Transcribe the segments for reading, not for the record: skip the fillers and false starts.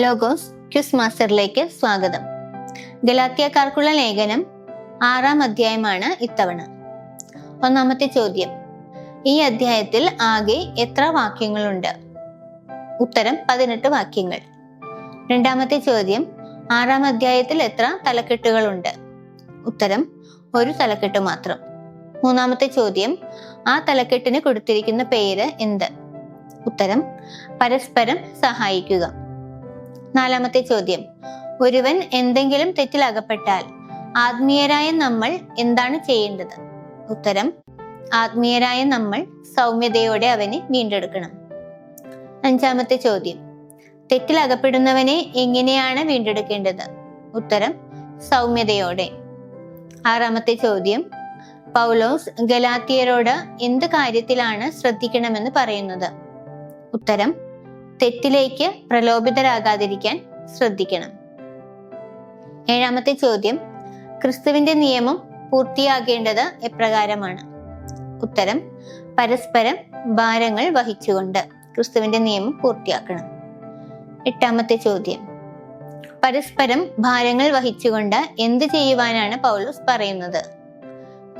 Logos quiz മാസ്റ്ററിലേക്ക് സ്വാഗതം. ഗലാത്യക്കാർക്കുള്ള ലേഖനം 6-ാം അധ്യായമാണ് ഇത്തവണ. ഒന്നാമത്തെ ചോദ്യം, ഈ അധ്യായത്തിൽ ആകെ എത്ര വാക്യങ്ങളുണ്ട്? ഉത്തരം 18 വാക്യങ്ങൾ. രണ്ടാമത്തെ ചോദ്യം, 6-ാം അധ്യായത്തിൽ എത്ര തലക്കെട്ടുകളുണ്ട്? ഉത്തരം 1 തലക്കെട്ട് മാത്രം. മൂന്നാമത്തെ ചോദ്യം, ആ തലക്കെട്ടിന് കൊടുത്തിരിക്കുന്ന പേര് എന്ത്? ഉത്തരം പരസ്പരം സഹായിക്കുക. നാലാമത്തെ ചോദ്യം, ഒരുവൻ എന്തെങ്കിലും തെറ്റിൽ അകപ്പെട്ടാൽ ആത്മീയരായ നമ്മൾ എന്താണ് ചെയ്യേണ്ടത്? ഉത്തരം ആത്മീയരായ നമ്മൾ സൗമ്യതയോടെ അവനെ വീണ്ടെടുക്കണം. അഞ്ചാമത്തെ ചോദ്യം, തെറ്റിൽ അകപ്പെടുന്നവനെ എങ്ങനെയാണ് വീണ്ടെടുക്കേണ്ടത്? ഉത്തരം സൗമ്യതയോടെ. ആറാമത്തെ ചോദ്യം, പൗലോസ് ഗലാത്യരോട് എന്ത് കാര്യത്തിലാണ് ശ്രദ്ധിക്കണമെന്ന് പറയുന്നത്? ഉത്തരം തെറ്റിലേക്ക് പ്രലോഭിതരാകാതിരിക്കാൻ ശ്രദ്ധിക്കണം. ഏഴാമത്തെ ചോദ്യം, ക്രിസ്തുവിന്റെ നിയമം പൂർത്തിയാകേണ്ടത് എപ്രകാരമാണ്? ഉത്തരം പരസ്പരം ഭാരങ്ങൾ വഹിച്ചുകൊണ്ട് ക്രിസ്തുവിന്റെ നിയമം പൂർത്തിയാക്കണം. എട്ടാമത്തെ ചോദ്യം, പരസ്പരം ഭാരങ്ങൾ വഹിച്ചുകൊണ്ട് എന്ത് ചെയ്യുവാനാണ് പൗലോസ് പറയുന്നത്?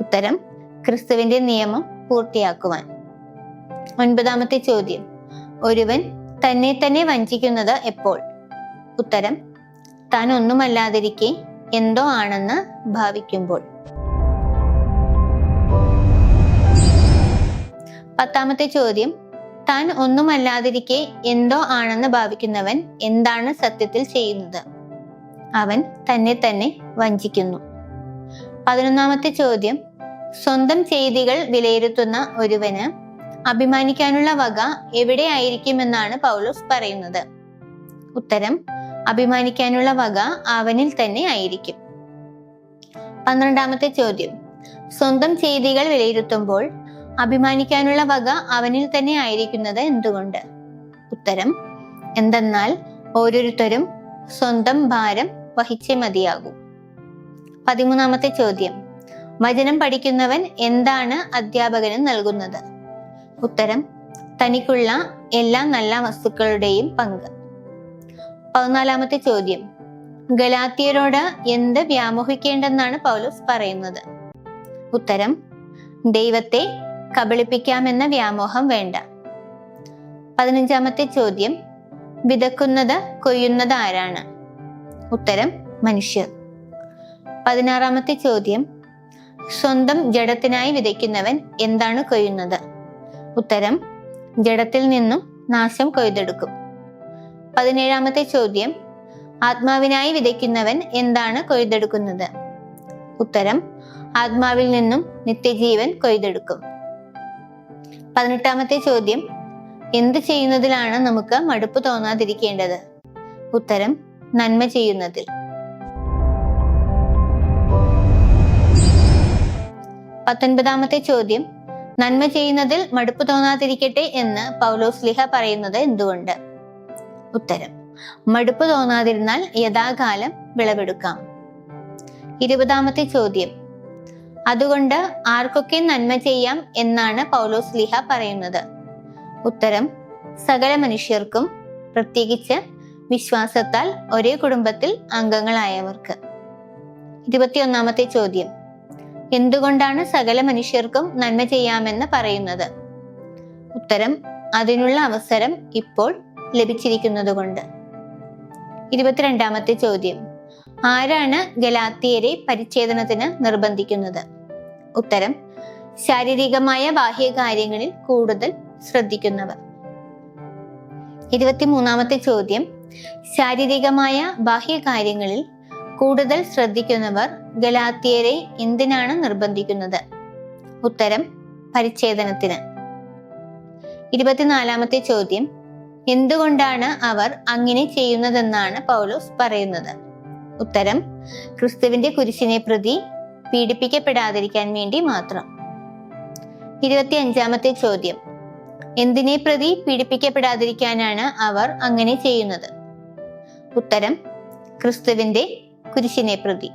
ഉത്തരം ക്രിസ്തുവിന്റെ നിയമം പൂർത്തിയാക്കുവാൻ. ഒൻപതാമത്തെ ചോദ്യം, ഒരുവൻ തന്നെ തന്നെ വഞ്ചിക്കുന്നത് എപ്പോൾ? ഉത്തരം താൻ ഒന്നുമല്ലാതിരിക്കെ എന്തോ ആണെന്ന് ഭാവിക്കുമ്പോൾ. പത്താമത്തെ ചോദ്യം, താൻ ഒന്നുമല്ലാതിരിക്കെ എന്തോ ആണെന്ന് ഭാവിക്കുന്നവൻ എന്താണ് സത്യത്തിൽ ചെയ്യുന്നത്? അവൻ തന്നെ തന്നെ വഞ്ചിക്കുന്നു. 11ാമത്തെ ചോദ്യം, സ്വന്തം ചെയ്തികൾ വിലയിരുത്തുന്ന ഒരുവന് അഭിമാനിക്കാനുള്ള വക എവിടെയായിരിക്കുമെന്നാണ് പൗലോസ് പറയുന്നത്? ഉത്തരം അഭിമാനിക്കാനുള്ള വക അവനിൽ തന്നെ ആയിരിക്കും. 12ാമത്തെ ചോദ്യം, സ്വന്തം ചെയ്തികൾ വിലയിരുത്തുമ്പോൾ അഭിമാനിക്കാനുള്ള വക അവനിൽ തന്നെ ആയിരിക്കുന്നത് എന്തുകൊണ്ട്? ഉത്തരം എന്തെന്നാൽ ഓരോരുത്തരും സ്വന്തം ഭാരം വഹിച്ചേ മതിയാകൂ. 13ാമത്തെ ചോദ്യം, വചനം പഠിക്കുന്നവൻ എന്താണ് അധ്യാപകന് നൽകുന്നത്? ഉത്തരം തനിക്കുള്ള എല്ലാ നല്ല വസ്തുക്കളുടെയും പങ്ക്. 14ാമത്തെ ചോദ്യം, ഗലാത്യരോട് എന്ത് വ്യാമോഹിക്കേണ്ടെന്നാണ് പൗലോസ് പറയുന്നത്? ഉത്തരം ദൈവത്തെ കബളിപ്പിക്കാമെന്ന വ്യാമോഹം വേണ്ട. 15ാമത്തെ ചോദ്യം, വിതക്കുന്നത് കൊയ്യുന്നത് ആരാണ്? ഉത്തരം മനുഷ്യർ. 16ാമത്തെ ചോദ്യം, സ്വന്തം ജഡത്തിനായി വിതയ്ക്കുന്നവൻ എന്താണ് കൊയ്യുന്നത്? ഉത്തരം ജഡത്തിൽ നിന്നും നാശം കൊയ്തെടുക്കും. 17ാമത്തെ ചോദ്യം, ആത്മാവിനായി വിതയ്ക്കുന്നവൻ എന്താണ് കൊയ്തെടുക്കുന്നത്? ഉത്തരം ആത്മാവിൽ നിന്നും നിത്യജീവൻ കൊയ്തെടുക്കും. 18ാമത്തെ ചോദ്യം, എന്ത് ചെയ്യുന്നതിലാണ് നമുക്ക് മടുപ്പ് തോന്നാതിരിക്കേണ്ടത്? ഉത്തരം നന്മ ചെയ്യുന്നതിൽ. 19ാമത്തെ ചോദ്യം, നന്മ ചെയ്യുന്നതിൽ മടുപ്പ് തോന്നാതിരിക്കട്ടെ എന്ന് പൗലോസ് ശ്ലീഹ പറയുന്നത് എന്തുകൊണ്ട്? ഉത്തരം മടുപ്പ് തോന്നാതിരുന്നാൽ യഥാകാലം വിളവെടുക്കാം. 20ാമത്തെ ചോദ്യം, അതുകൊണ്ട് ആർക്കൊക്കെ നന്മ ചെയ്യാം എന്നാണ് പൗലോസ് ശ്ലീഹ പറയുന്നത്? ഉത്തരം സകല മനുഷ്യർക്കും, പ്രത്യേകിച്ച് വിശ്വാസത്താൽ ഒരേ കുടുംബത്തിൽ അംഗങ്ങളായവർക്ക്. 21ാമത്തെ ചോദ്യം, എന്തുകൊണ്ടാണ് സകല മനുഷ്യർക്കും നന്മ ചെയ്യാമെന്ന് പറയുന്നത്? ഉത്തരം അതിനുള്ള അവസരം ഇപ്പോൾ ലഭിച്ചിരിക്കുന്നത് കൊണ്ട്. 22ാമത്തെ ചോദ്യം, ആരാണ് ഗലാത്യരെ പരിച്ഛേദനത്തിന് നിർബന്ധിക്കുന്നത്? ഉത്തരം ശാരീരികമായ ബാഹ്യകാര്യങ്ങളിൽ കൂടുതൽ ശ്രദ്ധിക്കുന്നവർ. 23ാമത്തെ ചോദ്യം, ശാരീരികമായ ബാഹ്യകാര്യങ്ങളിൽ കൂടുതൽ ശ്രദ്ധിക്കുന്നവർ ഗലാത്യരെ എന്തിനാണ് നിർബന്ധിക്കുന്നത്? ഉത്തരം പരിച്ഛേദനത്തിന്. 24ാമത്തെ ചോദ്യം, എന്തുകൊണ്ടാണ് അവർ അങ്ങനെ ചെയ്യുന്നതെന്നാണ് പൗലോസ് പറയുന്നത്? ഉത്തരം ക്രിസ്തുവിന്റെ കുരിശിനെ പ്രതി പീഡിപ്പിക്കപ്പെടാതിരിക്കാൻ വേണ്ടി മാത്രം. 25ാമത്തെ ചോദ്യം, എന്തിനെ പ്രതി പീഡിപ്പിക്കപ്പെടാതിരിക്കാനാണ് അവർ അങ്ങനെ ചെയ്യുന്നത്? ഉത്തരം ക്രിസ്തുവിന്റെ കുരിശിനെ പ്രതി.